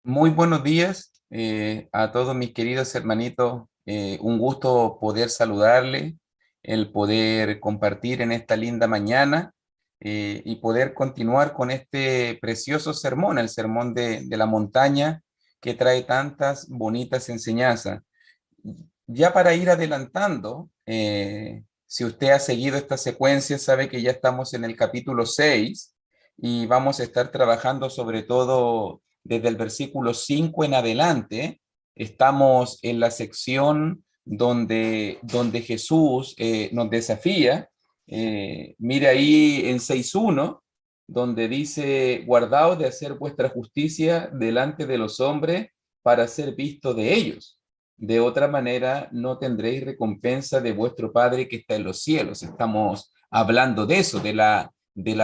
Muy buenos días a todos mis queridos hermanitos. Un gusto poder saludarle, el poder compartir en esta linda mañana y poder continuar con este precioso sermón, el sermón de la montaña que trae tantas bonitas enseñanzas. Ya para ir adelantando, si usted ha seguido esta secuencia, sabe que ya estamos en el capítulo 6 y vamos a estar trabajando sobre todo desde el versículo 5 en adelante. Estamos en la sección donde Jesús nos desafía. Mire ahí en 6.1, donde dice, guardaos de hacer vuestra justicia delante de los hombres para ser visto de ellos. De otra manera, no tendréis recompensa de vuestro Padre que está en los cielos. Estamos hablando de eso, de la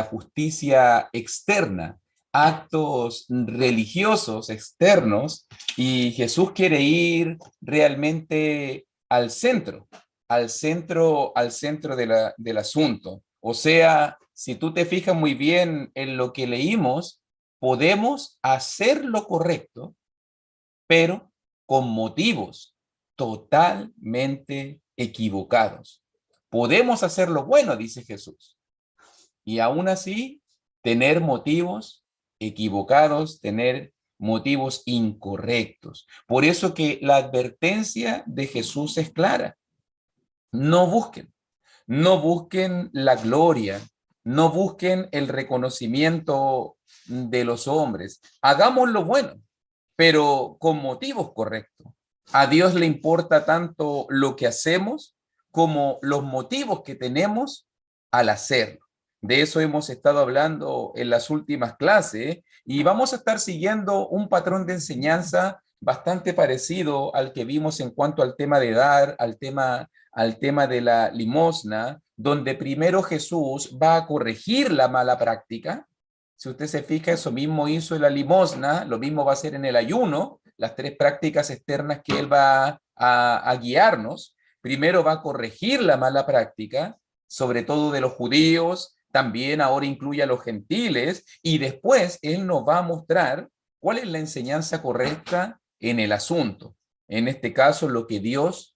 justicia externa, actos religiosos externos, y Jesús quiere ir realmente al centro del asunto. O sea, si tú te fijas muy bien en lo que leímos, podemos hacer lo correcto, pero con motivos totalmente equivocados. Podemos hacer lo bueno, dice Jesús, y aún así tener motivos equivocados, tener motivos incorrectos. Por eso que la advertencia de Jesús es clara. No busquen, no busquen la gloria, no busquen el reconocimiento de los hombres. Hagamos lo bueno, pero con motivos correctos. A Dios le importa tanto lo que hacemos como los motivos que tenemos al hacerlo. De eso hemos estado hablando en las últimas clases y vamos a estar siguiendo un patrón de enseñanza bastante parecido al que vimos en cuanto al tema de dar, al tema de la limosna, donde primero Jesús va a corregir la mala práctica. Si usted se fija, eso mismo hizo en la limosna, lo mismo va a hacer en el ayuno, las tres prácticas externas que él va a guiarnos. Primero va a corregir la mala práctica, sobre todo de los judíos, también ahora incluye a los gentiles, y después él nos va a mostrar cuál es la enseñanza correcta en el asunto. En este caso, lo que Dios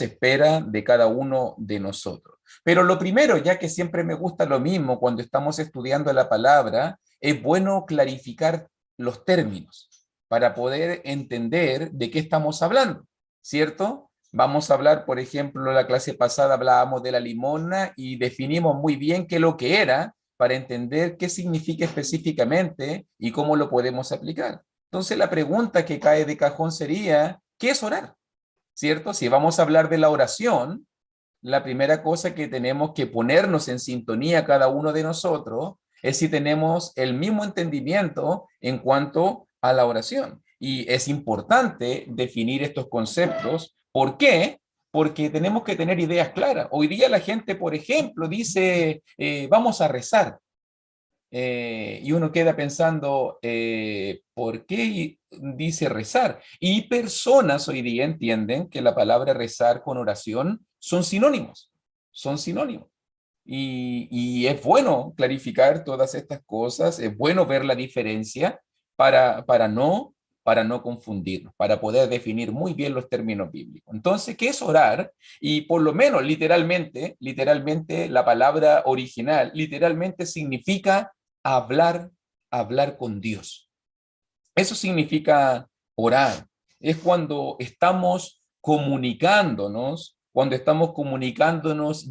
espera de cada uno de nosotros. Pero lo primero, ya que siempre me gusta lo mismo cuando estamos estudiando la palabra, es bueno clarificar los términos para poder entender de qué estamos hablando, ¿cierto? Vamos a hablar, por ejemplo, la clase pasada hablábamos de la limosna y definimos muy bien qué es lo que era para entender qué significa específicamente y cómo lo podemos aplicar. Entonces, la pregunta que cae de cajón sería, ¿qué es orar? ¿Cierto? Si vamos a hablar de la oración, la primera cosa que tenemos que ponernos en sintonía cada uno de nosotros es si tenemos el mismo entendimiento en cuanto a la oración. Y es importante definir estos conceptos. ¿Por qué? Porque tenemos que tener ideas claras. Hoy día la gente, por ejemplo, dice, vamos a rezar. Y uno queda pensando, ¿por qué dice rezar? Y personas hoy día entienden que la palabra rezar con oración son sinónimos, son sinónimos. Y es bueno clarificar todas estas cosas, es bueno ver la diferencia para no confundirnos, para poder definir muy bien los términos bíblicos. Entonces, ¿qué es orar? Y por lo menos literalmente la palabra original, literalmente significa hablar, hablar con Dios. Eso significa orar. Es cuando estamos comunicándonos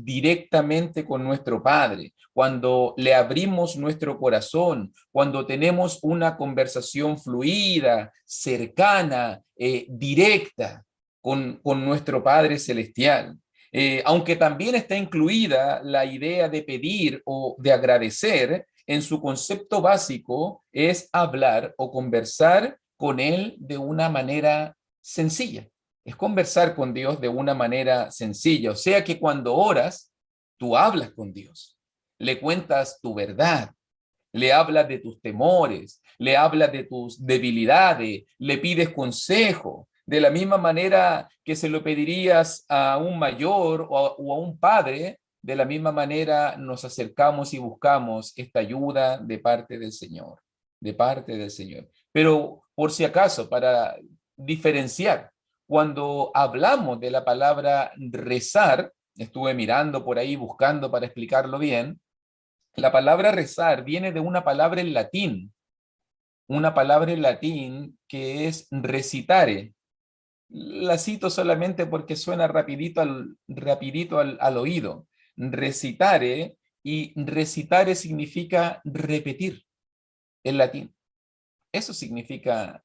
directamente con nuestro Padre, cuando le abrimos nuestro corazón, cuando tenemos una conversación fluida, cercana, directa con nuestro Padre Celestial. Aunque también está incluida la idea de pedir o de agradecer, en su concepto básico es hablar o conversar con Él de una manera sencilla. Es conversar con Dios de una manera sencilla. O sea que cuando oras, tú hablas con Dios, le cuentas tu verdad, le hablas de tus temores, le hablas de tus debilidades, le pides consejo, de la misma manera que se lo pedirías a un mayor o a un padre. De la misma manera nos acercamos y buscamos esta ayuda de parte del Señor, de parte del Señor. Pero por si acaso, para diferenciar, cuando hablamos de la palabra rezar, estuve mirando por ahí buscando para explicarlo bien, la palabra rezar viene de una palabra en latín que es recitare. La cito solamente porque suena rapidito al oído. Recitare, y recitare significa repetir en latín. Eso significa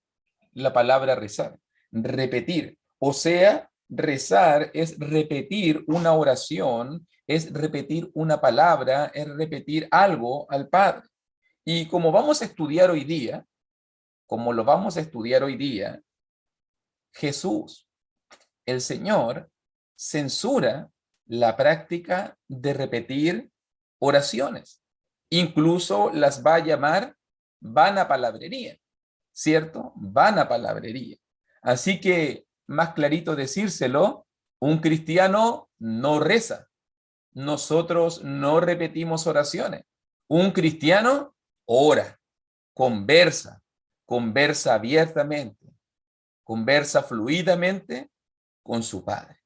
la palabra rezar, repetir. O sea, rezar es repetir una oración, es repetir una palabra, es repetir algo al Padre. Y como vamos a estudiar hoy día, como lo vamos a estudiar hoy día, Jesús, el Señor, censura la práctica de repetir oraciones. Incluso las va a llamar vana palabrería, ¿cierto? Vana palabrería. Así que, más clarito decírselo, un cristiano no reza. Nosotros no repetimos oraciones. Un cristiano ora, conversa, conversa abiertamente, conversa fluidamente con su Padre.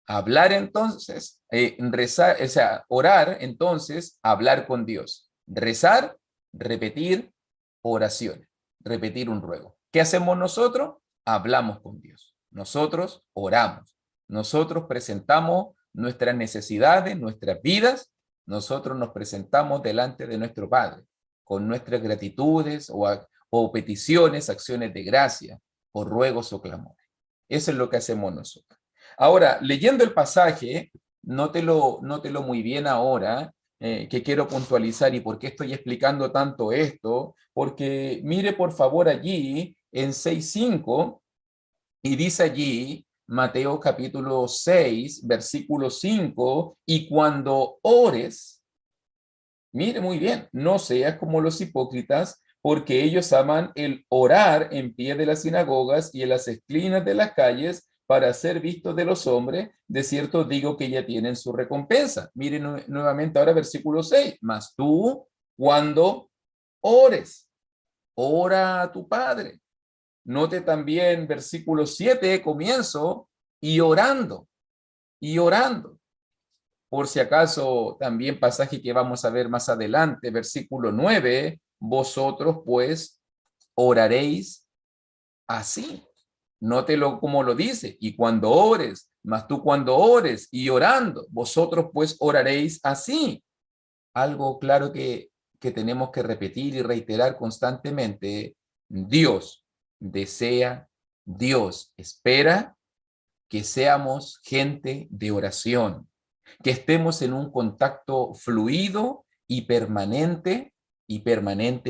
Hablar entonces, rezar, o sea, orar entonces, hablar con Dios. Rezar, repetir oraciones, repetir un ruego. ¿Qué hacemos nosotros? Hablamos con Dios. Nosotros oramos. Nosotros presentamos nuestras necesidades, nuestras vidas. Nosotros nos presentamos delante de nuestro Padre con nuestras gratitudes o peticiones, acciones de gracia, o ruegos o clamores. Eso es lo que hacemos nosotros. Ahora, leyendo el pasaje, nótelo muy bien ahora, que quiero puntualizar y por qué estoy explicando tanto esto, porque mire por favor allí en 6:5 y dice allí Mateo capítulo 6, versículo 5, y cuando ores, mire muy bien, no seas como los hipócritas, porque ellos aman el orar en pie de las sinagogas y en las esquinas de las calles para ser vistos de los hombres. De cierto digo que ya tienen su recompensa. Miren nuevamente ahora versículo 6. Mas tú, cuando ores, ora a tu Padre. Note también versículo 7, comienzo, y orando, y orando. Por si acaso, también pasaje que vamos a ver más adelante, versículo 9, vosotros pues oraréis así. Nótelo como lo dice, y cuando ores, mas tú cuando ores y orando, vosotros pues oraréis así. Algo claro que tenemos que repetir y reiterar constantemente. Dios desea, Dios espera que seamos gente de oración, que estemos en un contacto fluido y permanente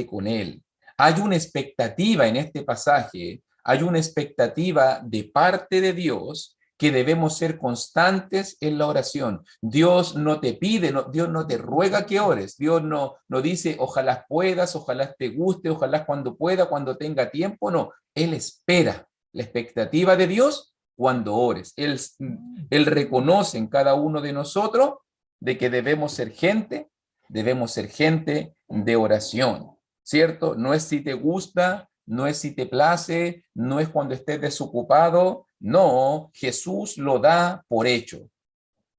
con Él. Hay una expectativa en este pasaje, hay una expectativa de parte de Dios que debemos ser constantes en la oración. Dios no te pide, Dios no te ruega que ores, Dios no dice ojalá puedas, ojalá te guste, ojalá cuando pueda, cuando tenga tiempo, no, Él espera. La expectativa de Dios cuando ores. Él reconoce en cada uno de nosotros de que debemos ser gente de oración, ¿cierto? No es si te gusta, no es si te place, no es cuando estés desocupado, no, Jesús lo da por hecho.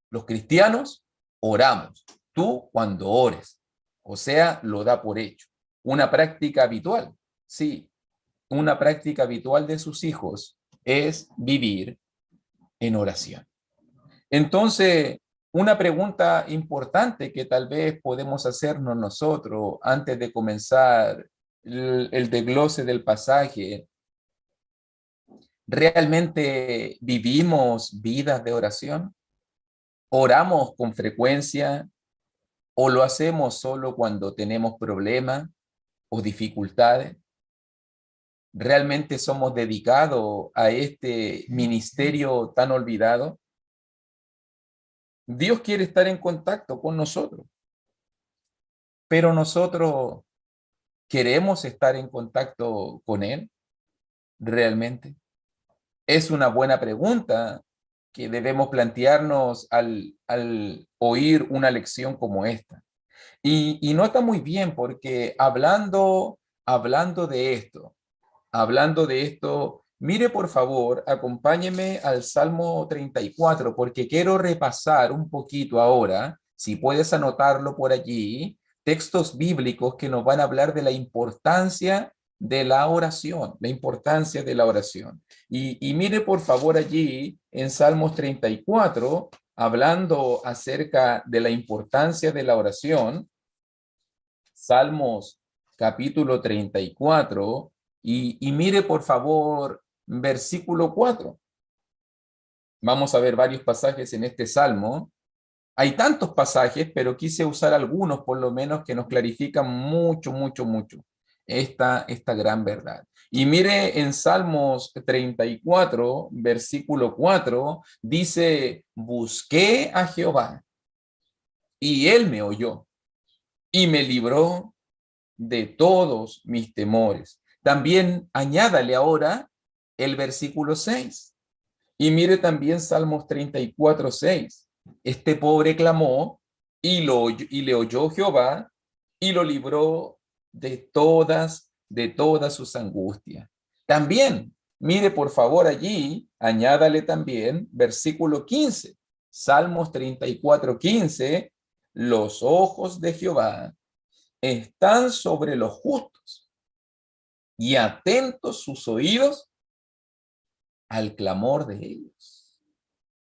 Los cristianos oramos, tú cuando ores, o sea, lo da por hecho. Una práctica habitual, sí, una práctica habitual de sus hijos es vivir en oración. Entonces, una pregunta importante que tal vez podemos hacernos nosotros antes de comenzar el desglose del pasaje, ¿realmente vivimos vidas de oración? ¿Oramos con frecuencia o lo hacemos solo cuando tenemos problemas o dificultades? ¿Realmente somos dedicados a este ministerio tan olvidado? Dios quiere estar en contacto con nosotros, pero nosotros queremos estar en contacto con Él realmente. Es una buena pregunta que debemos plantearnos al oír una lección como esta. Y no está muy bien porque hablando de esto, hablando de esto, mire por favor, acompáñeme al Salmo 34, porque quiero repasar un poquito ahora, si puedes anotarlo por allí, textos bíblicos que nos van a hablar de la importancia de la oración, la importancia de la oración. Y mire por favor allí en Salmos 34, hablando acerca de la importancia de la oración, Salmos capítulo 34, y mire por favor versículo 4. Vamos a ver varios pasajes en este salmo. Hay tantos pasajes, pero quise usar algunos por lo menos que nos clarifican mucho, mucho, mucho esta gran verdad. Y mire en Salmos 34, versículo 4, dice, busqué a Jehová y él me oyó y me libró de todos mis temores. También añádale ahora el versículo 6. Y mire también Salmos 34, 6. Este pobre clamó y le oyó Jehová y lo libró de todas sus angustias. También, mire por favor allí, añádale también versículo 15. Salmos 34, 15. Los ojos de Jehová están sobre los justos y atentos sus oídos al clamor de ellos.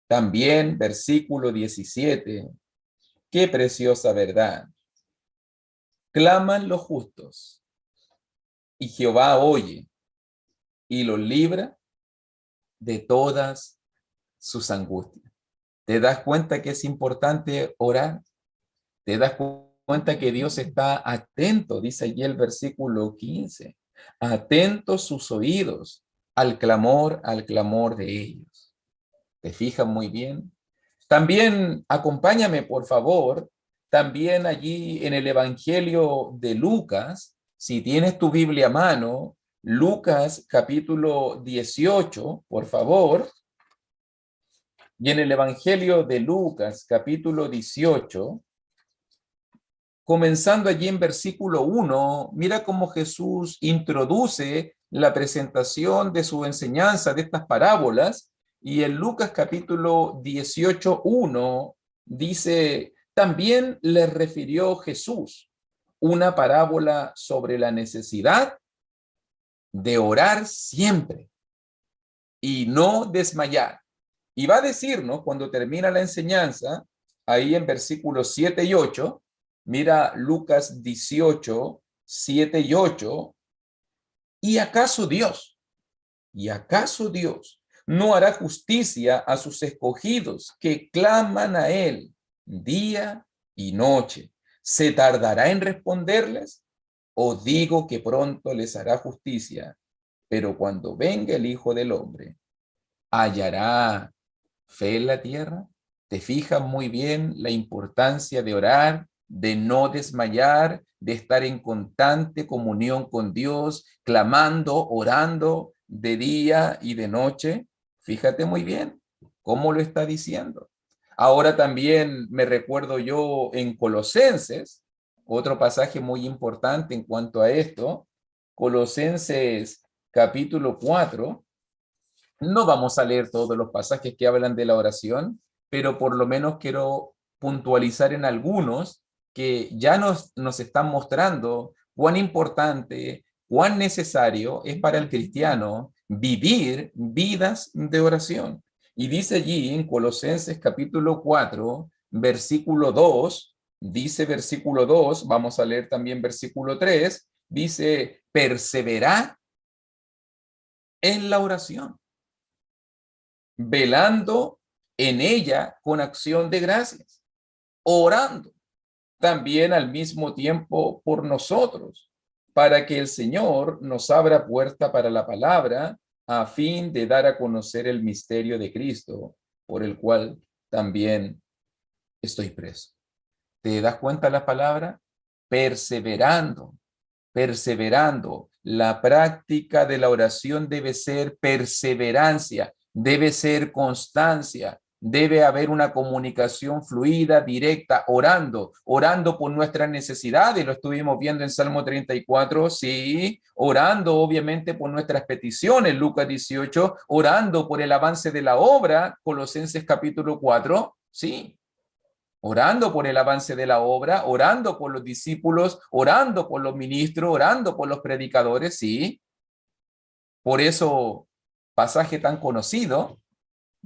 También versículo 17, qué preciosa verdad. Claman los justos y Jehová oye y los libra de todas sus angustias. ¿Te das cuenta que es importante orar? ¿Te das cuenta que Dios está atento? Dice allí el versículo 15. Atentos sus oídos al clamor de ellos. ¿Te fijas muy bien? También acompáñame, por favor, también allí en el Evangelio de Lucas, si tienes tu Biblia a mano, Lucas capítulo 18, por favor. Y en el Evangelio de Lucas capítulo 18, comenzando allí en versículo 1, mira cómo Jesús introduce la presentación de su enseñanza de estas parábolas, y en Lucas capítulo 18, 1, dice, también les refirió Jesús una parábola sobre la necesidad de orar siempre y no desmayar. Y va a decirnos, cuando termina la enseñanza, ahí en versículos 7 y 8, mira Lucas 18, 7 y 8, ¿y acaso Dios no hará justicia a sus escogidos que claman a él día y noche? ¿Se tardará en responderles? ¿O digo que pronto les hará justicia? Pero cuando venga el Hijo del Hombre, ¿hallará fe en la tierra? ¿Te fijas muy bien la importancia de orar, de no desmayar, de estar en constante comunión con Dios, clamando, orando de día y de noche? Fíjate muy bien cómo lo está diciendo. Ahora también me recuerdo yo en Colosenses, otro pasaje muy importante en cuanto a esto, Colosenses capítulo 4. No vamos a leer todos los pasajes que hablan de la oración, pero por lo menos quiero puntualizar en algunos que ya nos están mostrando cuán importante, cuán necesario es para el cristiano vivir vidas de oración. Y dice allí en Colosenses capítulo 4, versículo 2, dice versículo 2, vamos a leer también versículo 3, dice, perseverar en la oración, velando en ella con acción de gracias, orando también al mismo tiempo por nosotros, para que el Señor nos abra puerta para la palabra, a fin de dar a conocer el misterio de Cristo, por el cual también estoy preso. ¿Te das cuenta la palabra? Perseverando, perseverando. La práctica de la oración debe ser perseverancia, debe ser constancia, Debe haber una comunicación fluida, directa, orando por nuestras necesidades, lo estuvimos viendo en Salmo 34, sí, orando obviamente por nuestras peticiones, Lucas 18, orando por el avance de la obra, Colosenses capítulo 4, sí, orando por el avance de la obra, orando por los discípulos, orando por los ministros, orando por los predicadores, sí. Por eso, pasaje tan conocido.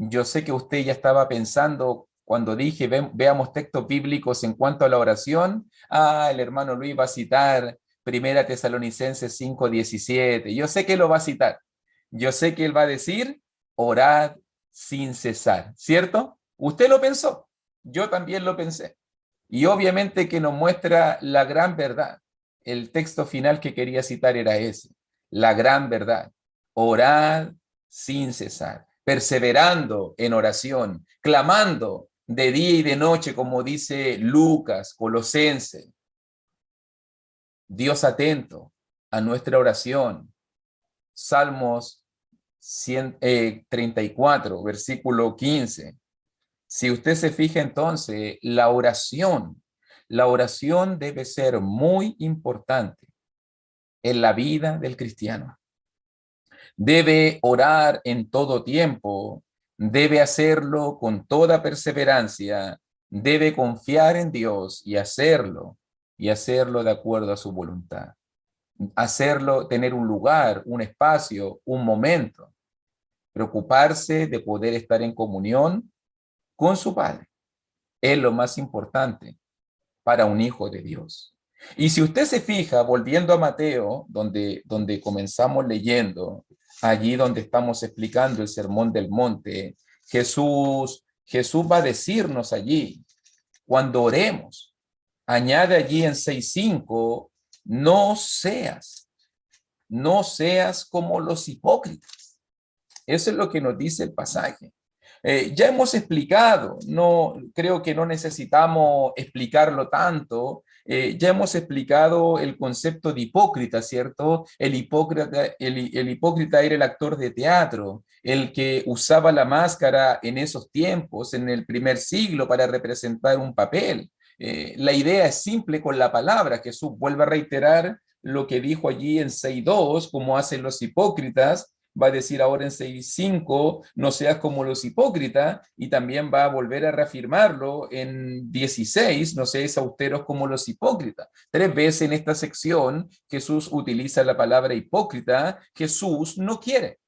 Yo sé que usted ya estaba pensando cuando dije veamos textos bíblicos en cuanto a la oración. El hermano Luis va a citar Primera Tesalonicenses 5:17. Yo sé que lo va a citar. Yo sé que él va a decir, orad sin cesar, ¿cierto? Usted lo pensó, yo también lo pensé. Y obviamente que nos muestra la gran verdad. El texto final que quería citar era ese, la gran verdad. Orad sin cesar, perseverando en oración, clamando de día y de noche, como dice Lucas, Colosense. Dios atento a nuestra oración. Salmos 34, versículo 15. Si usted se fija entonces, la oración debe ser muy importante en la vida del cristiano. Debe orar en todo tiempo, debe hacerlo con toda perseverancia, debe confiar en Dios y hacerlo de acuerdo a su voluntad. Hacerlo, tener un lugar, un espacio, un momento, preocuparse de poder estar en comunión con su Padre. Es lo más importante para un hijo de Dios. Y si usted se fija, volviendo a Mateo, donde comenzamos leyendo, allí donde estamos explicando el Sermón del Monte, Jesús va a decirnos allí, cuando oremos, añade allí en 6:5, no seas como los hipócritas. Eso es lo que nos dice el pasaje. Ya hemos explicado, no creo que no necesitamos explicarlo tanto. Ya hemos explicado el concepto de hipócrita, ¿cierto? El hipócrita era el actor de teatro, el que usaba la máscara en esos tiempos, en el primer siglo, para representar un papel. La idea es simple con la palabra. Jesús vuelve a reiterar lo que dijo allí en 6:2, como hacen los hipócritas. Va a decir ahora en 6:5, no seas como los hipócritas, y también va a volver a reafirmarlo en 16, no seas austeros como los hipócritas. 3 veces en esta sección Jesús utiliza la palabra hipócrita. Jesús no quiere,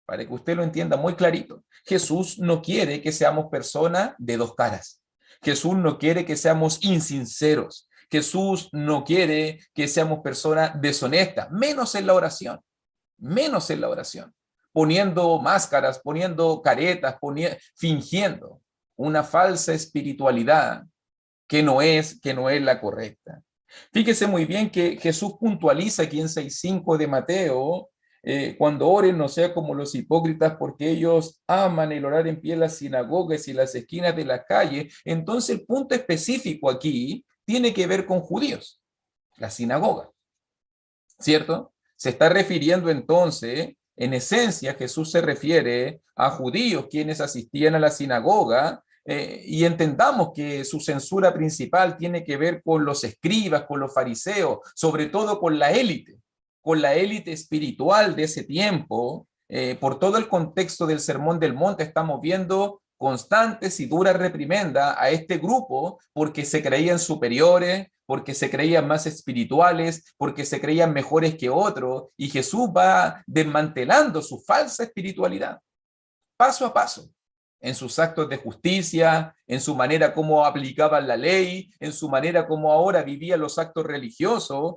para que usted lo entienda muy clarito, Jesús no quiere que seamos personas de dos caras. Jesús no quiere que seamos insinceros. Jesús no quiere que seamos personas deshonestas, menos en la oración, poniendo máscaras, poniendo caretas, fingiendo una falsa espiritualidad que no es la correcta. Fíjese muy bien que Jesús puntualiza aquí en 6:5 de Mateo, cuando oren no sea como los hipócritas, porque ellos aman el orar en pie en las sinagogas y las esquinas de la calle. Entonces el punto específico aquí tiene que ver con judíos, la sinagoga, ¿cierto? Se está refiriendo entonces, en esencia, Jesús se refiere a judíos quienes asistían a la sinagoga, y entendamos que su censura principal tiene que ver con los escribas, con los fariseos, sobre todo con la élite espiritual de ese tiempo. Por todo el contexto del Sermón del Monte estamos viendo constantes y duras reprimendas a este grupo porque se creían superiores, porque se creían más espirituales, porque se creían mejores que otros, y Jesús va desmantelando su falsa espiritualidad, paso a paso, en sus actos de justicia, en su manera como aplicaban la ley, en su manera como ahora vivían los actos religiosos.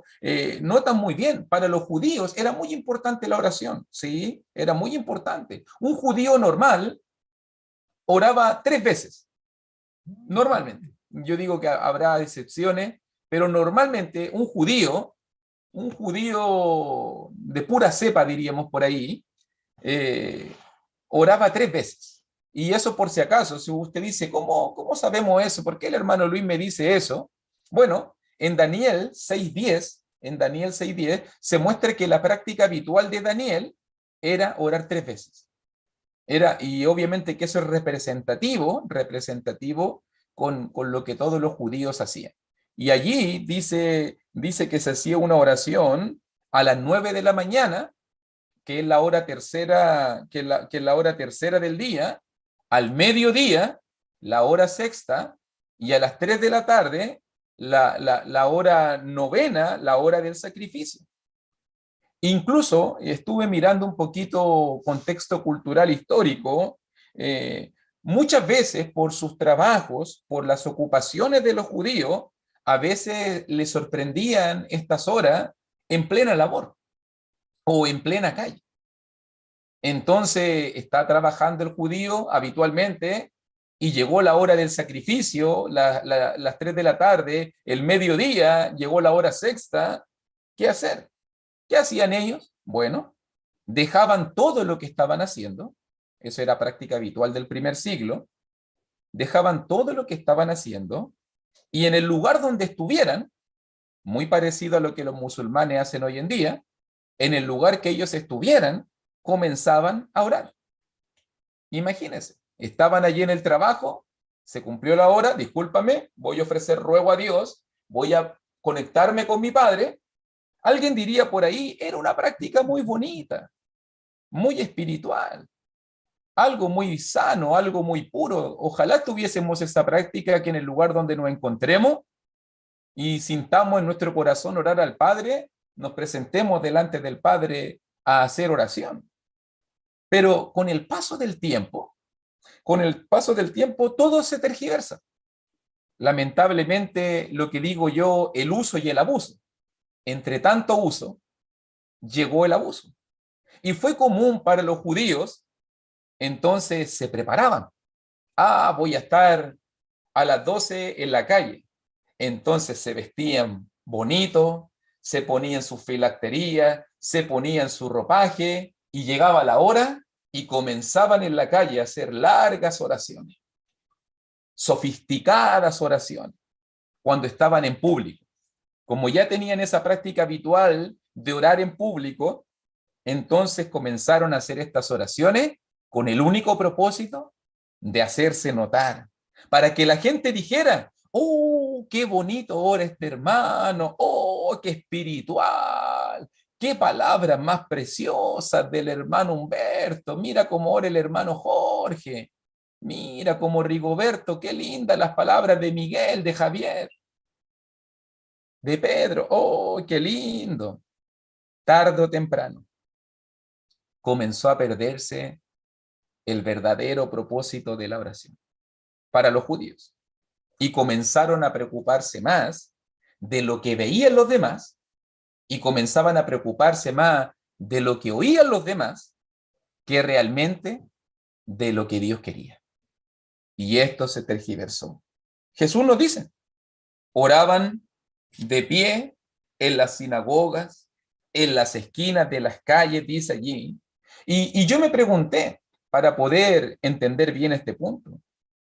Notan muy bien, para los judíos era muy importante la oración, ¿sí? Era muy importante. Un judío normal oraba 3 veces, normalmente. Yo digo que habrá excepciones, pero normalmente un judío de pura cepa, diríamos por ahí, eh, oraba 3 veces. Y eso por si acaso, si usted dice, ¿cómo sabemos eso? ¿Por qué el hermano Luis me dice eso? Bueno, en Daniel 6:10, se muestra que la práctica habitual de Daniel era orar 3 veces. Y obviamente que eso es representativo con lo que todos los judíos hacían. Y allí dice que se hacía una oración a las 9 de la mañana, que es la hora tercera, que es la hora tercera del día, al mediodía, la hora sexta, y a las 3 de la tarde, la hora novena, la hora del sacrificio. Incluso estuve mirando un poquito contexto cultural histórico, muchas veces por sus trabajos, por las ocupaciones de los judíos, a veces les sorprendían estas horas en plena labor o en plena calle. Entonces está trabajando el judío habitualmente y llegó la hora del sacrificio, las 3 de la tarde, el mediodía, llegó la hora sexta. ¿Qué hacer? ¿Qué hacían ellos? Bueno, dejaban todo lo que estaban haciendo, eso era práctica habitual del primer siglo, dejaban todo lo que estaban haciendo y en el lugar donde estuvieran, muy parecido a lo que los musulmanes hacen hoy en día, en el lugar que ellos estuvieran, comenzaban a orar. Imagínense, estaban allí en el trabajo, se cumplió la hora, discúlpame, voy a ofrecer ruego a Dios, voy a conectarme con mi Padre. Alguien diría por ahí, era una práctica muy bonita, muy espiritual, algo muy sano, algo muy puro. Ojalá tuviésemos esa práctica que en el lugar donde nos encontremos y sintamos en nuestro corazón orar al Padre, nos presentemos delante del Padre a hacer oración. Pero con el paso del tiempo, todo se tergiversa. Lamentablemente, lo que digo yo, el uso y el abuso. Entre tanto uso, llegó el abuso. Y fue común para los judíos, entonces se preparaban. Ah, voy a estar a las 12 en la calle. Entonces se vestían bonito, se ponían su filactería, se ponían su ropaje y llegaba la hora y comenzaban en la calle a hacer largas oraciones, sofisticadas oraciones, cuando estaban en público. Como ya tenían esa práctica habitual de orar en público, entonces comenzaron a hacer estas oraciones con el único propósito de hacerse notar, para que la gente dijera, ¡oh, qué bonito ora este hermano! ¡Oh, qué espiritual! ¡Qué palabras más preciosas del hermano Humberto! Mira cómo ora el hermano Jorge. Mira cómo Rigoberto, qué lindas las palabras de Miguel, de Javier, de Pedro. ¡Oh, qué lindo! Tarde o temprano comenzó a perderse el verdadero propósito de la oración para los judíos. Y comenzaron a preocuparse más de lo que veían los demás y comenzaban a preocuparse más de lo que oían los demás que realmente de lo que Dios quería. Y esto se tergiversó. Jesús nos dice, oraban de pie en las sinagogas, en las esquinas de las calles, dice allí. Y yo me pregunté, para poder entender bien este punto,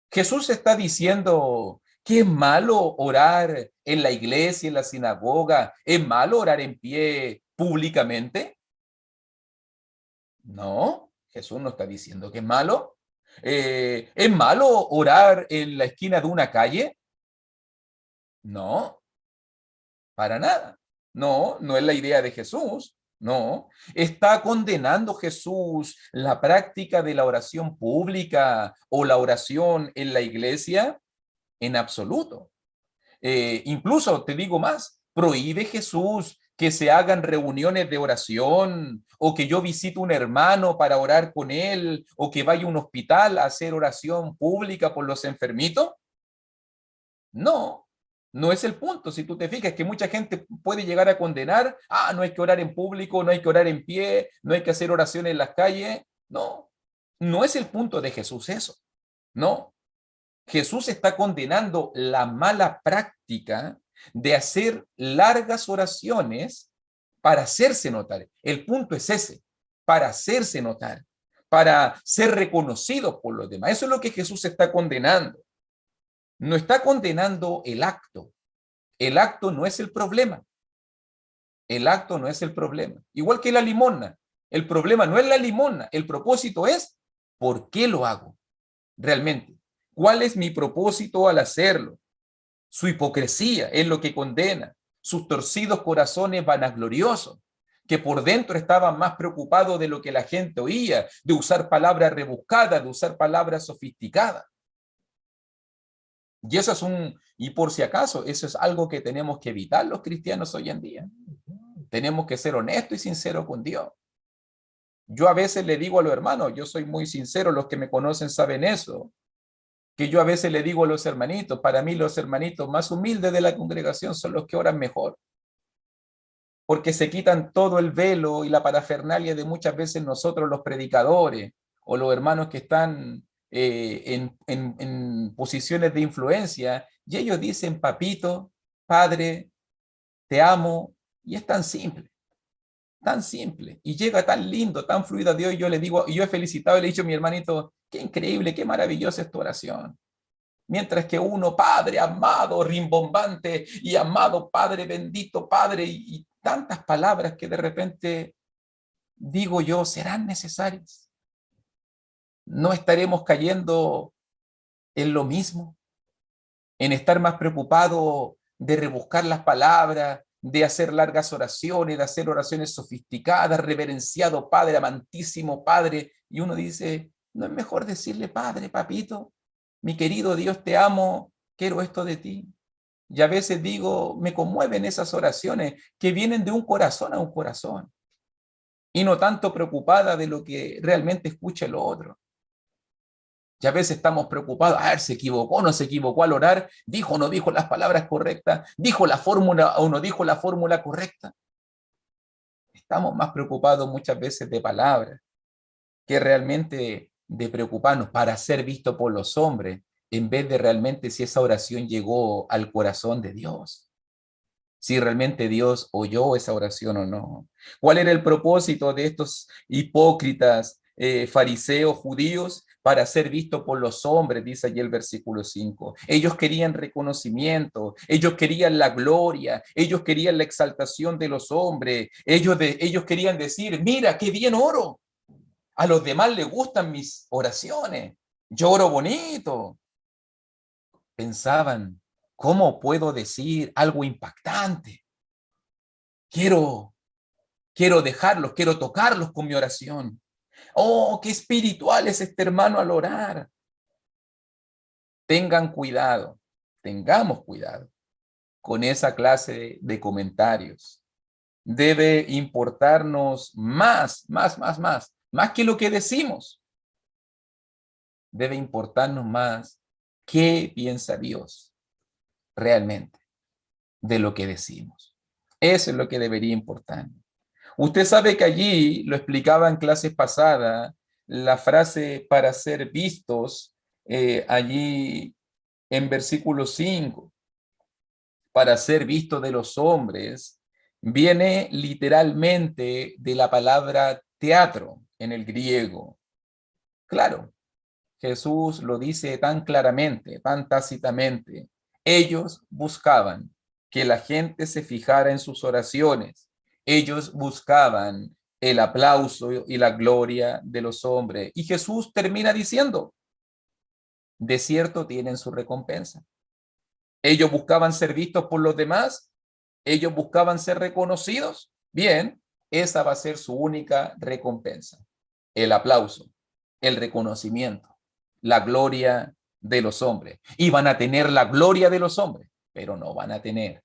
Jesús está diciendo que es malo orar en la iglesia, en la sinagoga, es malo orar en pie públicamente. No, Jesús no está diciendo que es malo. ¿Es malo orar en la esquina de una calle? No, para nada. No, no es la idea de Jesús. No, ¿está condenando Jesús la práctica de la oración pública o la oración en la iglesia? En absoluto. Incluso te digo más, prohíbe Jesús que se hagan reuniones de oración o que yo visite un hermano para orar con él o que vaya a un hospital a hacer oración pública por los enfermitos. No, no es el punto. Si tú te fijas que mucha gente puede llegar a condenar, no hay que orar en público, no hay que orar en pie, no hay que hacer oraciones en las calles. No, no es el punto de Jesús eso. No, Jesús está condenando la mala práctica de hacer largas oraciones para hacerse notar. El punto es ese, para hacerse notar, para ser reconocidos por los demás. Eso es lo que Jesús está condenando. No está condenando el acto. El acto no es el problema. El acto no es el problema. Igual que la limosna. El problema no es la limosna. El propósito es ¿Por qué lo hago? Realmente, ¿cuál es mi propósito al hacerlo? Su hipocresía es lo que condena, sus torcidos corazones vanagloriosos, que por dentro estaban más preocupados de lo que la gente oía, de usar palabras rebuscadas, de usar palabras sofisticadas. Y eso es y por si acaso, eso es algo que tenemos que evitar los cristianos hoy en día. Tenemos que ser honestos y sinceros con Dios. Yo a veces le digo a los hermanos, yo soy muy sincero, los que me conocen saben eso, que yo a veces le digo a los hermanitos, para mí los hermanitos más humildes de la congregación son los que oran mejor, porque se quitan todo el velo y la parafernalia de muchas veces nosotros los predicadores o los hermanos que están en posiciones de influencia, y ellos dicen, papito, padre, te amo, y es tan simple, y llega tan lindo, tan fluido a Dios, y yo le digo, y yo he felicitado y le he dicho a mi hermanito, qué increíble, qué maravillosa es tu oración. Mientras que uno, Padre amado, rimbombante, y amado Padre bendito, Padre, y tantas palabras que de repente digo yo, ¿serán necesarias? ¿No estaremos cayendo en lo mismo? En estar más preocupado de rebuscar las palabras, de hacer largas oraciones, de hacer oraciones sofisticadas, reverenciado Padre, amantísimo Padre, y uno dice, ¿no es mejor decirle, Padre, papito, mi querido Dios, te amo, quiero esto de ti? Y a veces digo, me conmueven esas oraciones que vienen de un corazón a un corazón, y no tanto preocupada de lo que realmente escucha el otro. Y a veces estamos preocupados, a ver, se equivocó o no se equivocó al orar, dijo o no dijo las palabras correctas, dijo la fórmula o no dijo la fórmula correcta. Estamos más preocupados muchas veces de palabras que realmente de preocuparnos para ser visto por los hombres, en vez de realmente si esa oración llegó al corazón de Dios. Si realmente Dios oyó esa oración o no. ¿Cuál era el propósito de estos hipócritas fariseos judíos? Para ser visto por los hombres, dice allí el versículo 5. Ellos querían reconocimiento, ellos querían la gloria, ellos querían la exaltación de los hombres, ellos querían decir, mira, qué bien oro. A los demás les gustan mis oraciones, yo oro bonito. Pensaban, ¿cómo puedo decir algo impactante? Quiero dejarlos, quiero tocarlos con mi oración. Oh, qué espiritual es este hermano al orar. Tengan cuidado, tengamos cuidado con esa clase de comentarios. Debe importarnos más que lo que decimos. Debe importarnos más qué piensa Dios realmente de lo que decimos. Eso es lo que debería importarnos. Usted sabe que allí, lo explicaba en clases pasadas, la frase para ser vistos, allí en versículo 5, para ser visto de los hombres, viene literalmente de la palabra teatro en el griego. Claro, Jesús lo dice tan claramente, tan tácitamente. Ellos buscaban que la gente se fijara en sus oraciones. Ellos buscaban el aplauso y la gloria de los hombres. Y Jesús termina diciendo, de cierto tienen su recompensa. Ellos buscaban ser vistos por los demás. Ellos buscaban ser reconocidos. Bien, esa va a ser su única recompensa. El aplauso, el reconocimiento, la gloria de los hombres. Y van a tener la gloria de los hombres, pero no van a tener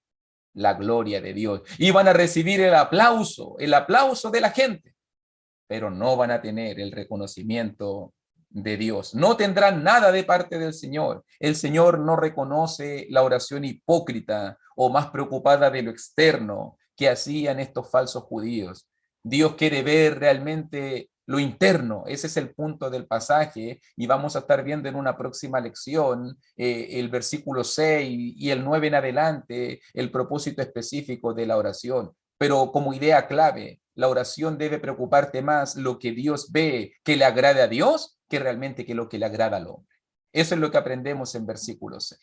la gloria de Dios. Y van a recibir el aplauso de la gente, pero no van a tener el reconocimiento de Dios. No tendrán nada de parte del Señor. El Señor no reconoce la oración hipócrita o más preocupada de lo externo que hacían estos falsos judíos. Dios quiere ver realmente lo interno. Ese es el punto del pasaje y vamos a estar viendo en una próxima lección el versículo 6 y el 9 en adelante, el propósito específico de la oración. Pero como idea clave, la oración debe preocuparte más lo que Dios ve que le agrade a Dios que realmente que lo que le agrada al hombre. Eso es lo que aprendemos en versículo 6.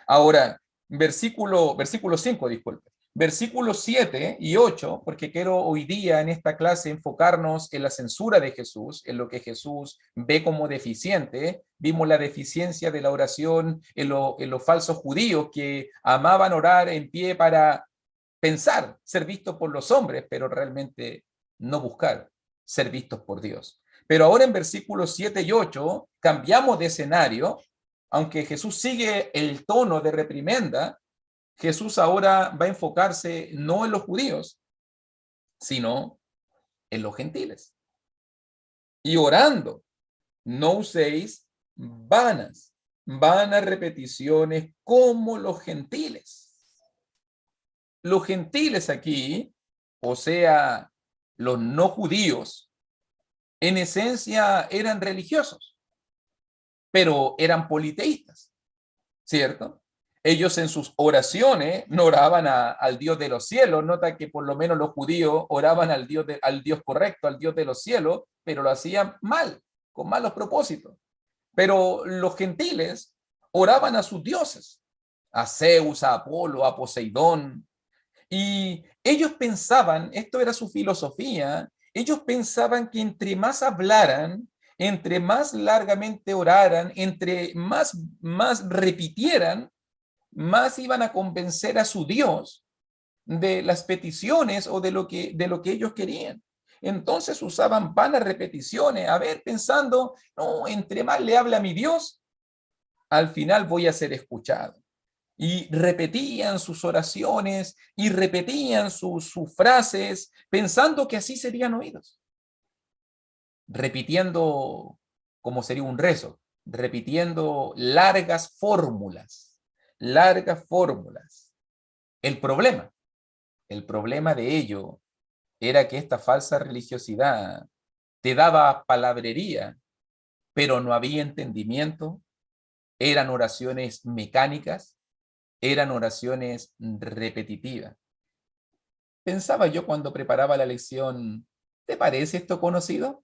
Ahora, versículo 5, disculpe. Versículos 7 y 8, porque quiero hoy día en esta clase enfocarnos en la censura de Jesús, en lo que Jesús ve como deficiente. Vimos la deficiencia de la oración en los falsos judíos que amaban orar en pie para pensar ser vistos por los hombres, pero realmente no buscar ser vistos por Dios. Pero ahora en versículos 7 y 8 cambiamos de escenario, aunque Jesús sigue el tono de reprimenda. Jesús ahora va a enfocarse no en los judíos, sino en los gentiles. Y orando, no uséis vanas repeticiones como los gentiles. Los gentiles aquí, o sea, los no judíos, en esencia eran religiosos, pero eran politeístas, ¿cierto? Ellos en sus oraciones no oraban al Dios de los cielos. Nota que por lo menos los judíos oraban al Dios correcto, al Dios de los cielos, pero lo hacían mal, con malos propósitos. Pero los gentiles oraban a sus dioses, a Zeus, a Apolo, a Poseidón. Y ellos pensaban, esto era su filosofía, ellos pensaban que entre más hablaran, entre más largamente oraran, entre más repitieran, más iban a convencer a su Dios de las peticiones o de lo que ellos querían. Entonces usaban vanas repeticiones, a ver, pensando, no, entre más le habla a mi Dios, al final voy a ser escuchado. Y repetían sus oraciones y repetían sus frases, pensando que así serían oídos. Repitiendo como sería un rezo, repitiendo largas fórmulas, largas fórmulas. El problema de ello era que esta falsa religiosidad te daba palabrería, pero no había entendimiento, eran oraciones mecánicas, eran oraciones repetitivas. Pensaba yo cuando preparaba la lección, ¿te parece esto conocido?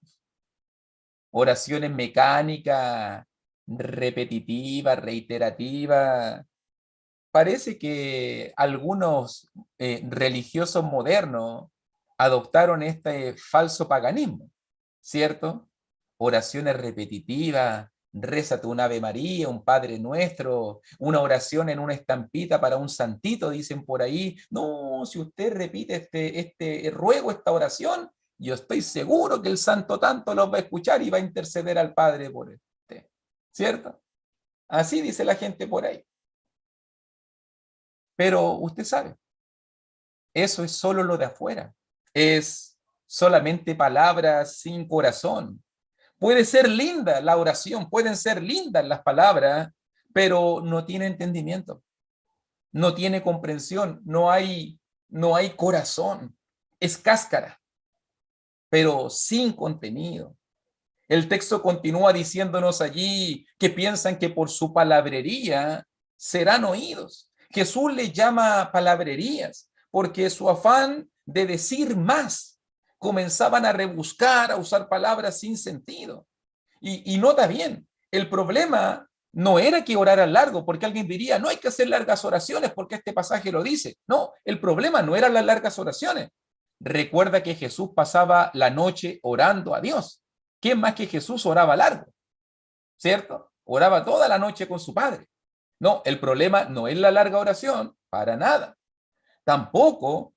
Oraciones mecánicas, repetitivas, reiterativas. Parece que algunos religiosos modernos adoptaron este falso paganismo, ¿cierto? Oraciones repetitivas, rézate un Ave María, un Padre Nuestro, una oración en una estampita para un santito, dicen por ahí. No, si usted repite este ruego, esta oración, yo estoy seguro que el santo tanto los va a escuchar y va a interceder al Padre por usted, ¿cierto? Así dice la gente por ahí. Pero usted sabe, eso es solo lo de afuera. Es solamente palabras sin corazón. Puede ser linda la oración, pueden ser lindas las palabras, pero no tiene entendimiento, no tiene comprensión, no hay corazón. Es cáscara, pero sin contenido. El texto continúa diciéndonos allí que piensan que por su palabrería serán oídos. Jesús le llama palabrerías porque su afán de decir más comenzaban a rebuscar, a usar palabras sin sentido. Y nota bien, el problema no era que oraran largo, porque alguien diría, no hay que hacer largas oraciones porque este pasaje lo dice. No, el problema no eran las largas oraciones. Recuerda que Jesús pasaba la noche orando a Dios. ¿Quién más que Jesús oraba largo? ¿Cierto? Oraba toda la noche con su Padre. No, el problema no es la larga oración, para nada. Tampoco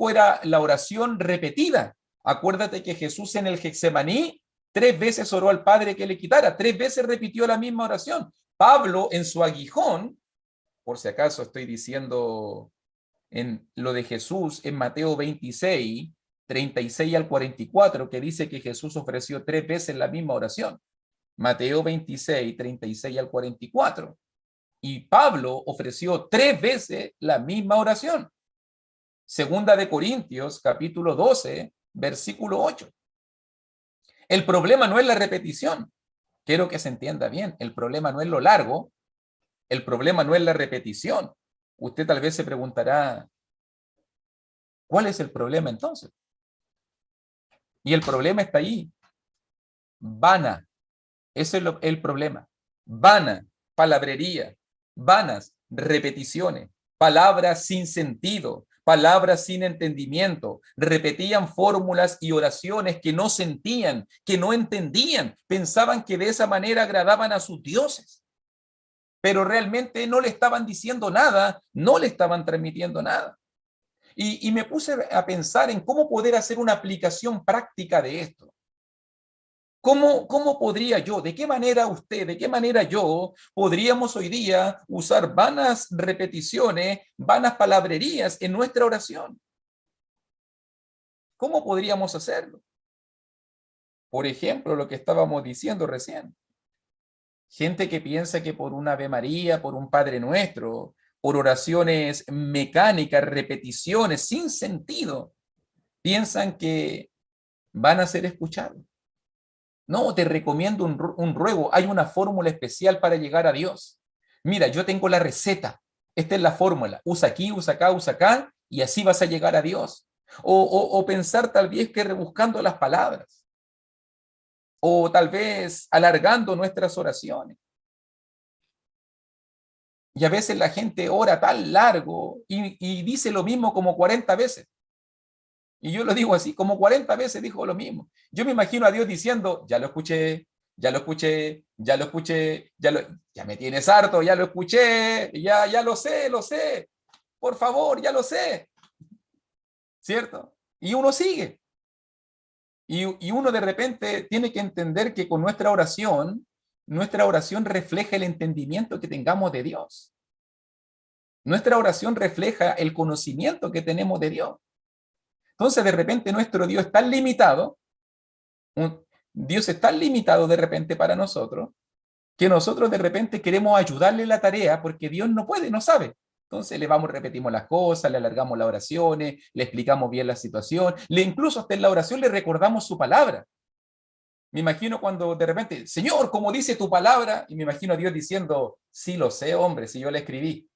era la oración repetida. Acuérdate que Jesús en el Getsemaní 3 veces oró al Padre que le quitara, 3 veces repitió la misma oración. Pablo en su aguijón, por si acaso estoy diciendo en lo de Jesús en Mateo 26, 36 al 44, que dice que Jesús ofreció 3 veces la misma oración. Mateo 26, 36 al 44. Y Pablo ofreció 3 veces la misma oración. Segunda de Corintios, capítulo 12, versículo 8. El problema no es la repetición. Quiero que se entienda bien. El problema no es lo largo. El problema no es la repetición. Usted tal vez se preguntará, ¿cuál es el problema entonces? Y el problema está ahí. Vana. Ese es el problema. Vana, palabrería. Vanas, repeticiones. Palabras sin sentido. palabras sin entendimiento, repetían fórmulas y oraciones que no sentían, que no entendían, pensaban que de esa manera agradaban a sus dioses, pero realmente no le estaban diciendo nada, no le estaban transmitiendo nada. Y me puse a pensar en cómo poder hacer una aplicación práctica de esto. ¿Cómo podría yo, de qué manera usted, de qué manera yo podríamos hoy día usar vanas repeticiones, vanas palabrerías en nuestra oración? ¿Cómo podríamos hacerlo? Por ejemplo, lo que estábamos diciendo recién. Gente que piensa que por una Ave María, por un Padre Nuestro, por oraciones mecánicas, repeticiones sin sentido, piensan que van a ser escuchados. No, te recomiendo un ruego. Hay una fórmula especial para llegar a Dios. Mira, yo tengo la receta. Esta es la fórmula. Usa aquí, usa acá, y así vas a llegar a Dios. O pensar tal vez que rebuscando las palabras. O tal vez alargando nuestras oraciones. Y a veces la gente ora tan largo y dice lo mismo como 40 veces. Y yo lo digo así, como 40 veces dijo lo mismo. Yo me imagino a Dios diciendo, ya lo escuché, ya lo escuché, ya lo escuché, ya me tienes harto, ya lo escuché, ya lo sé. Por favor, ya lo sé. ¿Cierto? Y uno sigue. Y uno de repente tiene que entender que con nuestra oración refleja el entendimiento que tengamos de Dios. Nuestra oración refleja el conocimiento que tenemos de Dios. Entonces, de repente, nuestro Dios es tan limitado, Dios es tan limitado de repente para nosotros, que nosotros de repente queremos ayudarle la tarea porque Dios no puede, no sabe. Entonces repetimos las cosas, le alargamos las oraciones, le explicamos bien la situación, incluso hasta en la oración le recordamos su palabra. Me imagino cuando de repente, Señor, ¿cómo dice tu palabra? Y me imagino a Dios diciendo, sí lo sé, hombre, si yo la escribí.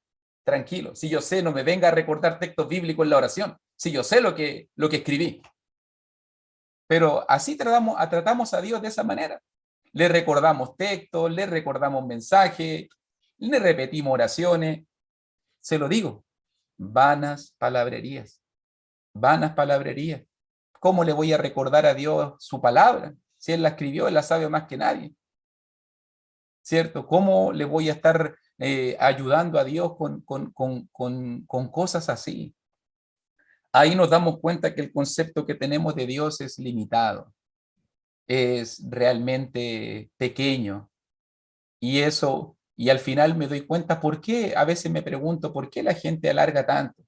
Tranquilo, si yo sé, no me venga a recordar textos bíblicos en la oración. Si yo sé lo que escribí. Pero así tratamos a Dios de esa manera. Le recordamos textos, le recordamos mensajes, le repetimos oraciones. Se lo digo, vanas palabrerías, vanas palabrerías. ¿Cómo le voy a recordar a Dios su palabra? Si Él la escribió, Él la sabe más que nadie. ¿Cierto? ¿Cómo le voy a estar ayudando a Dios con cosas así? Ahí nos damos cuenta que el concepto que tenemos de Dios es limitado, es realmente pequeño. Y al final me doy cuenta por qué, a veces me pregunto, ¿por qué la gente alarga tanto?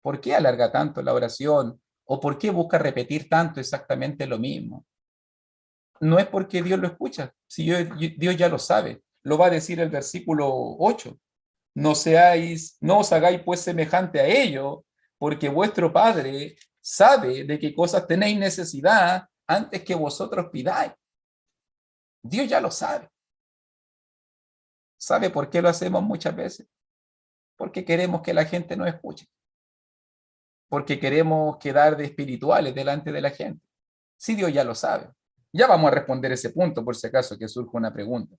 ¿Por qué alarga tanto la oración? ¿O por qué busca repetir tanto exactamente lo mismo? No es porque Dios lo escucha, si Dios ya lo sabe. Lo va a decir el versículo 8. No os hagáis pues semejante a ellos, porque vuestro Padre sabe de qué cosas tenéis necesidad antes que vosotros pidáis. Dios ya lo sabe. ¿Sabe por qué lo hacemos muchas veces? Porque queremos que la gente nos escuche. Porque queremos quedar de espirituales delante de la gente. Sí, Dios ya lo sabe. Ya vamos a responder ese punto por si acaso que surja una pregunta.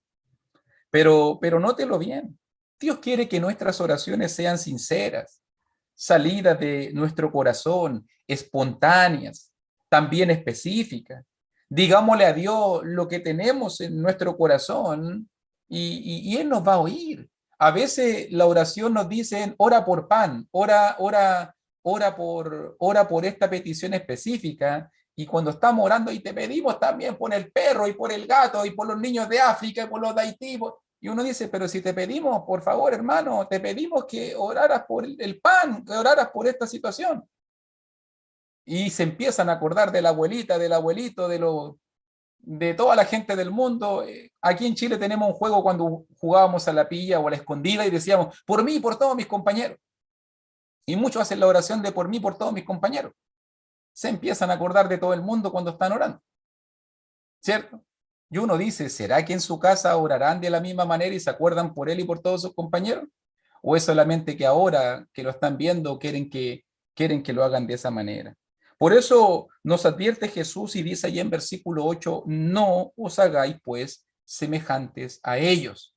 Pero nótelo bien. Dios quiere que nuestras oraciones sean sinceras, salidas de nuestro corazón, espontáneas, también específicas. Digámosle a Dios lo que tenemos en nuestro corazón y Él nos va a oír. A veces la oración nos dice, ora por pan, ora por esta petición específica. Y cuando estamos orando y te pedimos también por el perro y por el gato y por los niños de África y por los de Haití, y uno dice, pero si te pedimos, por favor, hermano, te pedimos que oraras por el pan, que oraras por esta situación. Y se empiezan a acordar de la abuelita, del abuelito, de toda la gente del mundo. Aquí en Chile tenemos un juego cuando jugábamos a la pilla o a la escondida y decíamos, por mí y por todos mis compañeros. Y muchos hacen la oración de por mí y por todos mis compañeros. Se empiezan a acordar de todo el mundo cuando están orando. ¿Cierto? Y uno dice, ¿será que en su casa orarán de la misma manera y se acuerdan por él y por todos sus compañeros? ¿O es solamente que ahora que lo están viendo quieren que lo hagan de esa manera? Por eso nos advierte Jesús y dice allí en versículo 8, no os hagáis pues semejantes a ellos.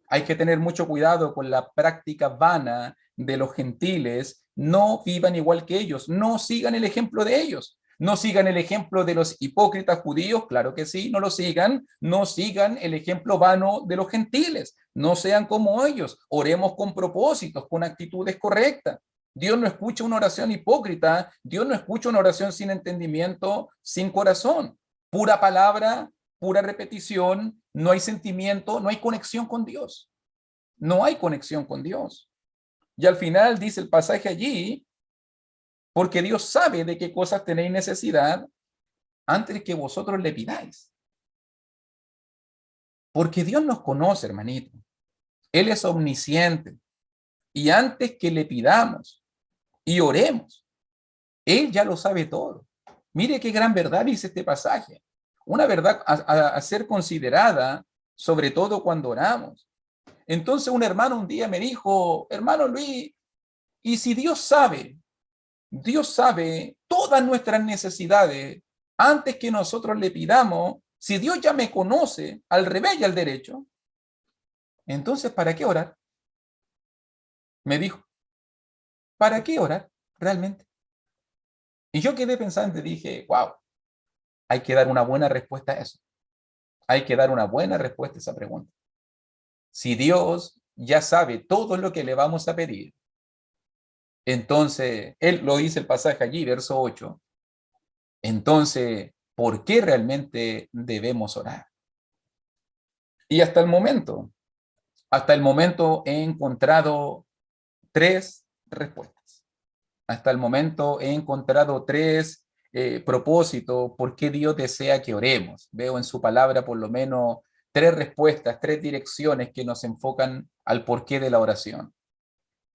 Hay que tener mucho cuidado con la práctica vana de los gentiles, no vivan igual que ellos, no sigan el ejemplo de ellos. No sigan el ejemplo de los hipócritas judíos, claro que sí, no lo sigan. No sigan el ejemplo vano de los gentiles. No sean como ellos. Oremos con propósitos, con actitudes correctas. Dios no escucha una oración hipócrita. Dios no escucha una oración sin entendimiento, sin corazón. Pura palabra, pura repetición, no hay sentimiento, no hay conexión con Dios. No hay conexión con Dios. Y al final dice el pasaje allí, porque Dios sabe de qué cosas tenéis necesidad antes que vosotros le pidáis. Porque Dios nos conoce, hermanito. Él es omnisciente. Y antes que le pidamos y oremos, Él ya lo sabe todo. Mire qué gran verdad dice este pasaje. Una verdad a ser considerada, sobre todo cuando oramos. Entonces un hermano un día me dijo, hermano Luis, ¿y si Dios sabe todas nuestras necesidades antes que nosotros le pidamos? Si Dios ya me conoce al revés y al derecho, entonces ¿para qué orar? Me dijo, ¿para qué orar realmente? Y yo quedé pensando y dije, wow, hay que dar una buena respuesta a eso. Hay que dar una buena respuesta a esa pregunta. Si Dios ya sabe todo lo que le vamos a pedir, entonces, Él lo dice el pasaje allí, verso 8, entonces, ¿por qué realmente debemos orar? Y hasta el momento he encontrado tres respuestas. Hasta el momento he encontrado tres propósitos por qué Dios desea que oremos. Veo en su palabra por lo menos tres respuestas, tres direcciones que nos enfocan al porqué de la oración.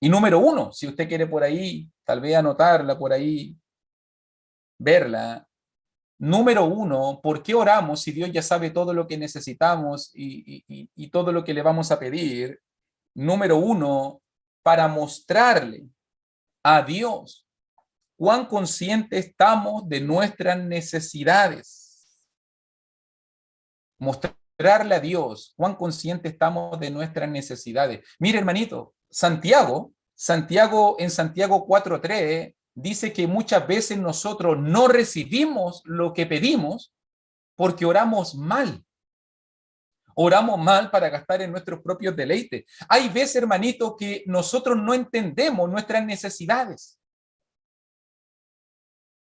Y número uno, si usted quiere por ahí, tal vez anotarla por ahí, verla. Número uno, ¿por qué oramos si Dios ya sabe todo lo que necesitamos y todo lo que le vamos a pedir? Número uno, para mostrarle a Dios cuán conscientes estamos de nuestras necesidades. Mostrarle a Dios cuán conscientes estamos de nuestras necesidades. Mire, hermanito, Santiago en Santiago 4:3 dice que muchas veces nosotros no recibimos lo que pedimos porque oramos mal. Oramos mal para gastar en nuestros propios deleites. Hay veces, hermanito, que nosotros no entendemos nuestras necesidades.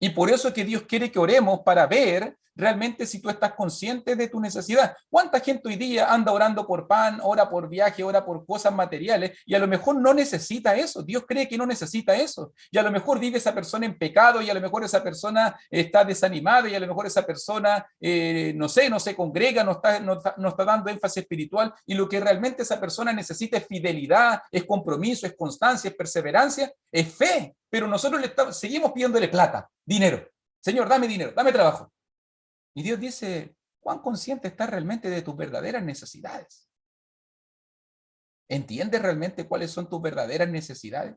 Y por eso es que Dios quiere que oremos para ver realmente si tú estás consciente de tu necesidad. ¿Cuánta gente hoy día anda orando por pan, ora por viaje, ora por cosas materiales y a lo mejor no necesita eso? Dios cree que no necesita eso. Y a lo mejor vive esa persona en pecado y a lo mejor esa persona está desanimada y a lo mejor esa persona, no se congrega, no está dando énfasis espiritual y lo que realmente esa persona necesita es fidelidad, es compromiso, es constancia, es perseverancia, es fe. Pero nosotros seguimos pidiéndole plata, dinero. Señor, dame dinero, dame trabajo. Y Dios dice, ¿cuán consciente estás realmente de tus verdaderas necesidades? ¿Entiendes realmente cuáles son tus verdaderas necesidades?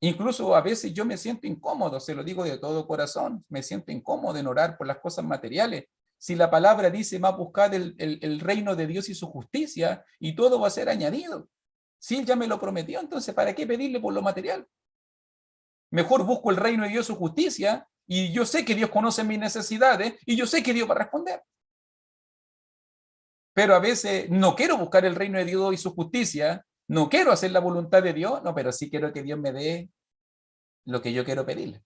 Incluso a veces yo me siento incómodo, se lo digo de todo corazón, me siento incómodo en orar por las cosas materiales. Si la palabra dice, más buscad el reino de Dios y su justicia, y todo va a ser añadido. Si Él ya me lo prometió, entonces ¿para qué pedirle por lo material? Mejor busco el reino de Dios y su justicia, y yo sé que Dios conoce mis necesidades, y yo sé que Dios va a responder. Pero a veces no quiero buscar el reino de Dios y su justicia, no quiero hacer la voluntad de Dios, no, pero sí quiero que Dios me dé lo que yo quiero pedirle.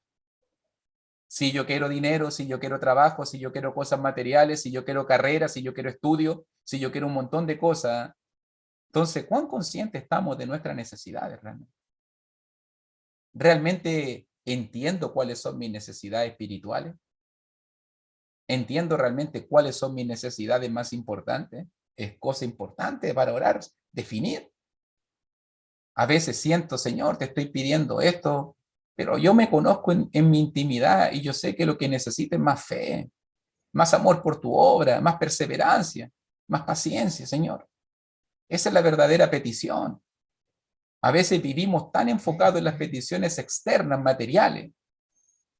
Si yo quiero dinero, si yo quiero trabajo, si yo quiero cosas materiales, si yo quiero carrera, si yo quiero estudio, si yo quiero un montón de cosas, entonces, ¿cuán conscientes estamos de nuestras necesidades realmente? ¿Realmente entiendo cuáles son mis necesidades espirituales? ¿Entiendo realmente cuáles son mis necesidades más importantes? Es cosa importante para orar, definir. A veces siento, Señor, te estoy pidiendo esto, pero yo me conozco en mi intimidad y yo sé que lo que necesito es más fe, más amor por tu obra, más perseverancia, más paciencia, Señor. Esa es la verdadera petición. A veces vivimos tan enfocados en las peticiones externas, materiales,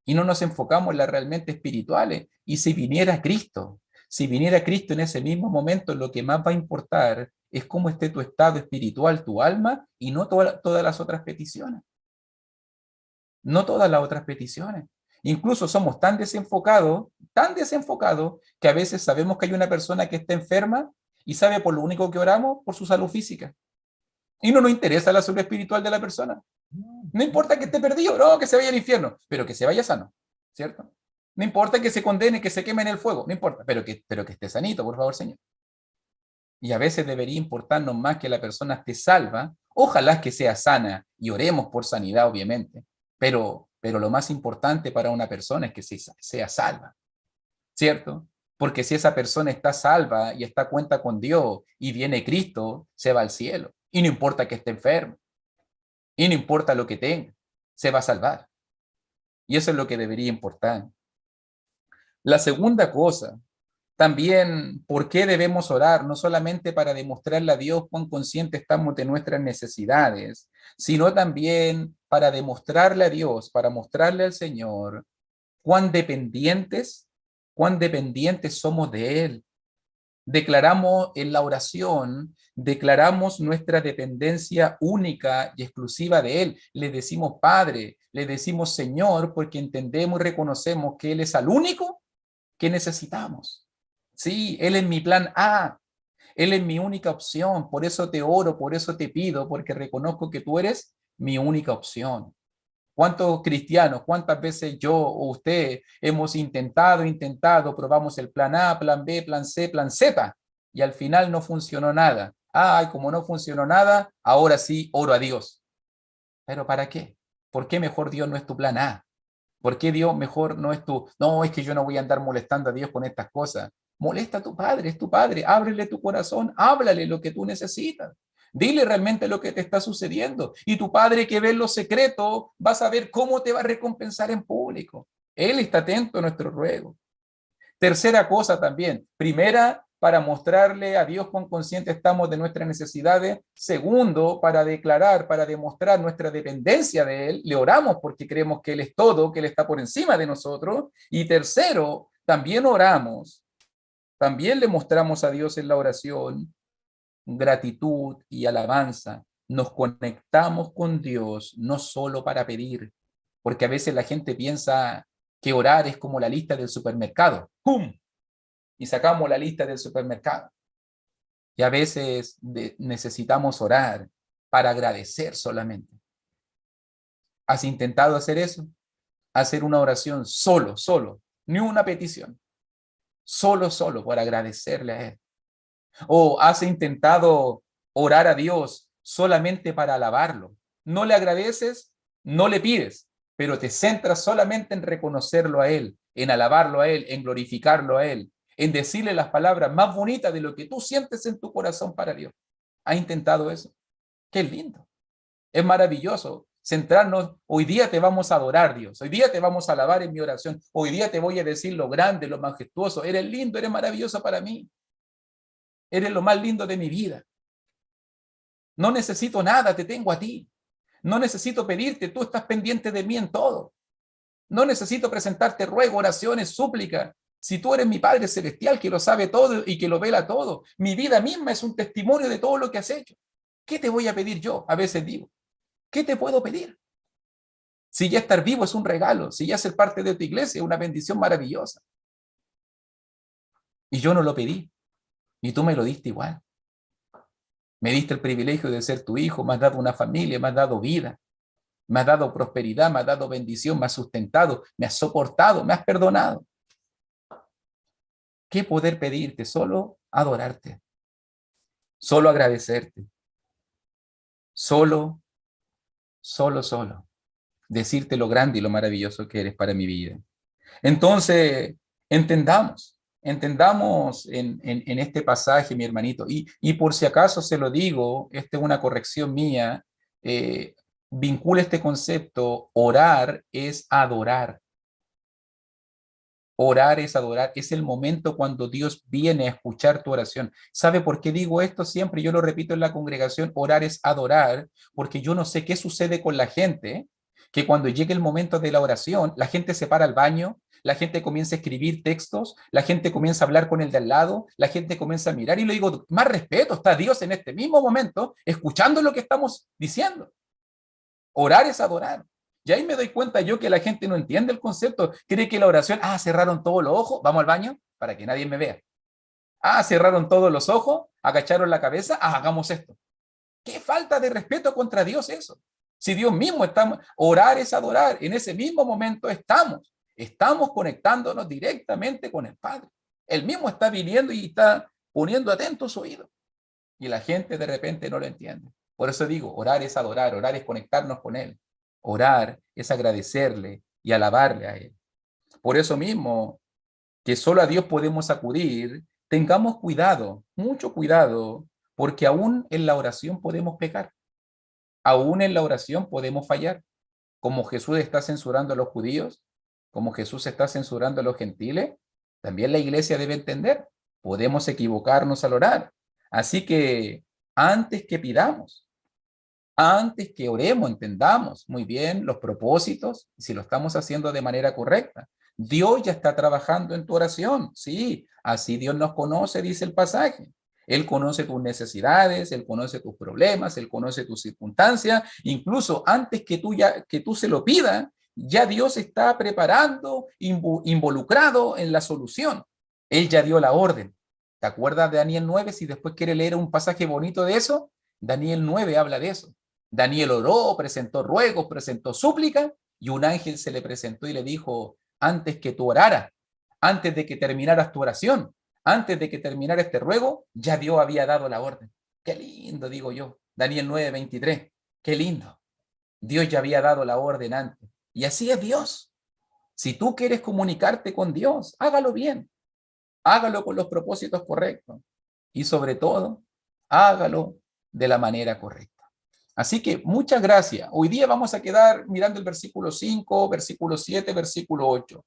y no nos enfocamos en las realmente espirituales. Y si viniera Cristo en ese mismo momento, lo que más va a importar es cómo esté tu estado espiritual, tu alma, y no todas las otras peticiones. No todas las otras peticiones. Incluso somos tan desenfocados, que a veces sabemos que hay una persona que está enferma y sabe por lo único que oramos, por su salud física. Y no nos interesa la salud espiritual de la persona. No importa que esté perdido, no, que se vaya al infierno, pero que se vaya sano, ¿cierto? No importa que se condene, que se queme en el fuego, no importa, pero que esté sanito, por favor, Señor. Y a veces debería importarnos más que la persona esté salva, ojalá que sea sana, y oremos por sanidad, obviamente, pero lo más importante para una persona es que sea salva, ¿cierto? Porque si esa persona está salva y está cuenta con Dios y viene Cristo, se va al cielo. Y no importa que esté enfermo, y no importa lo que tenga, se va a salvar. Y eso es lo que debería importar. La segunda cosa, también, ¿por qué debemos orar? No solamente para demostrarle a Dios cuán conscientes estamos de nuestras necesidades, sino también para demostrarle a Dios, para mostrarle al Señor cuán dependientes somos de Él. Declaramos en la oración, declaramos nuestra dependencia única y exclusiva de Él. Le decimos Padre, le decimos Señor, porque entendemos y reconocemos que Él es el único que necesitamos. Sí, Él es mi plan A, Él es mi única opción, por eso te oro, por eso te pido, porque reconozco que tú eres mi única opción. ¿Cuántos cristianos, cuántas veces yo o usted hemos intentado, probamos el plan A, plan B, plan C, plan Z, y al final no funcionó nada? Ay, como no funcionó nada, ahora sí oro a Dios. ¿Pero para qué? ¿Por qué mejor Dios no es tu plan A? ¿Por qué Dios mejor no es tu? No, es que yo no voy a andar molestando a Dios con estas cosas. Molesta a tu padre, es tu padre, ábrele tu corazón, háblale lo que tú necesitas. Dile realmente lo que te está sucediendo. Y tu padre que ve en lo secreto va a saber cómo te va a recompensar en público. Él está atento a nuestro ruego. Tercera cosa también. Primera, para mostrarle a Dios cuán conscientes estamos de nuestras necesidades. Segundo, para declarar, para demostrar nuestra dependencia de Él. Le oramos porque creemos que Él es todo, que Él está por encima de nosotros. Y tercero, también oramos, también le mostramos a Dios en la oración gratitud y alabanza. Nos conectamos con Dios no solo para pedir, porque a veces la gente piensa que orar es como la lista del supermercado. ¡Pum! Y sacamos la lista del supermercado. Y a veces necesitamos orar para agradecer solamente. ¿Has intentado hacer eso? Hacer una oración solo, ni una petición. Solo, para agradecerle a Él. ¿O has intentado orar a Dios solamente para alabarlo? No le agradeces, no le pides, pero te centras solamente en reconocerlo a Él, en alabarlo a Él, en glorificarlo a Él, en decirle las palabras más bonitas de lo que tú sientes en tu corazón para Dios. ¿Has intentado eso? Qué lindo. Es maravilloso centrarnos. Hoy día te vamos a adorar, Dios. Hoy día te vamos a alabar en mi oración. Hoy día te voy a decir lo grande, lo majestuoso. Eres lindo, eres maravilloso para mí. Eres lo más lindo de mi vida. No necesito nada, te tengo a ti. No necesito pedirte, tú estás pendiente de mí en todo. No necesito presentarte ruego, oraciones, súplicas. Si tú eres mi Padre Celestial que lo sabe todo y que lo vela todo, mi vida misma es un testimonio de todo lo que has hecho. ¿Qué te voy a pedir yo? A veces digo, ¿qué te puedo pedir? Si ya estar vivo es un regalo, si ya ser parte de tu iglesia es una bendición maravillosa. Y yo no lo pedí, y tú me lo diste igual. Me diste el privilegio de ser tu hijo, me has dado una familia, me has dado vida, me has dado prosperidad, me has dado bendición, me has sustentado, me has soportado, me has perdonado. ¿Qué poder pedirte? Solo adorarte, solo agradecerte, solo, solo, decirte lo grande y lo maravilloso que eres para mi vida. Entonces, entendamos en este pasaje, mi hermanito, y por si acaso se lo digo, esta es una corrección mía, vincula este concepto, orar es adorar. Orar es adorar, es el momento cuando Dios viene a escuchar tu oración. ¿Sabe por qué digo esto siempre? Yo lo repito en la congregación, orar es adorar, porque yo no sé qué sucede con la gente, que cuando llegue el momento de la oración, la gente se para al baño, la gente comienza a escribir textos, la gente comienza a hablar con el de al lado, la gente comienza a mirar y le digo, más respeto, está Dios en este mismo momento escuchando lo que estamos diciendo. Orar es adorar. Y ahí me doy cuenta yo que la gente no entiende el concepto, cree que la oración, cerraron todos los ojos, vamos al baño para que nadie me vea. Cerraron todos los ojos, agacharon la cabeza, hagamos esto. ¿Qué falta de respeto contra Dios eso? Si Dios mismo está, orar es adorar, en ese mismo momento estamos conectándonos directamente con el Padre. Él mismo está viniendo y está poniendo atento su oído. Y la gente de repente no lo entiende. Por eso digo, orar es adorar, orar es conectarnos con Él. Orar es agradecerle y alabarle a Él. Por eso mismo, que solo a Dios podemos acudir, tengamos cuidado, mucho cuidado, porque aún en la oración podemos pecar. Aún en la oración podemos fallar. Como Jesús está censurando a los judíos, como Jesús está censurando a los gentiles, también la iglesia debe entender, podemos equivocarnos al orar. Así que antes que pidamos, antes que oremos, entendamos muy bien los propósitos, si lo estamos haciendo de manera correcta. Dios ya está trabajando en tu oración, sí, así Dios nos conoce, dice el pasaje. Él conoce tus necesidades, Él conoce tus problemas, Él conoce tus circunstancias, incluso antes que tú se lo pidas, ya Dios está preparando, involucrado en la solución. Él ya dio la orden. ¿Te acuerdas de Daniel 9? Si después quiere leer un pasaje bonito de eso, Daniel 9 habla de eso. Daniel oró, presentó ruegos, presentó súplica, y un ángel se le presentó y le dijo, antes que tú oraras, antes de que terminaras tu oración, antes de que terminara este ruego, ya Dios había dado la orden. Qué lindo, digo yo. Daniel 9:23. Qué lindo. Dios ya había dado la orden antes. Y así es Dios. Si tú quieres comunicarte con Dios, hágalo bien. Hágalo con los propósitos correctos. Y sobre todo, hágalo de la manera correcta. Así que muchas gracias. Hoy día vamos a quedar mirando el versículo 5, versículo 7, versículo 8.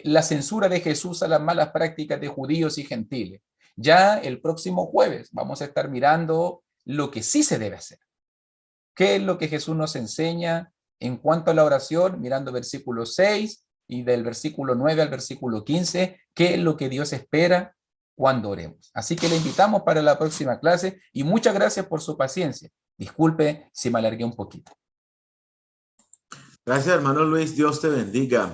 La censura de Jesús a las malas prácticas de judíos y gentiles. Ya el próximo jueves vamos a estar mirando lo que sí se debe hacer. ¿Qué es lo que Jesús nos enseña en cuanto a la oración? Mirando versículo 6 y del versículo 9 al versículo 15, ¿qué es lo que Dios espera cuando oremos? Así que le invitamos para la próxima clase y muchas gracias por su paciencia. Disculpe si me alargué un poquito. Gracias, hermano Luis. Dios te bendiga.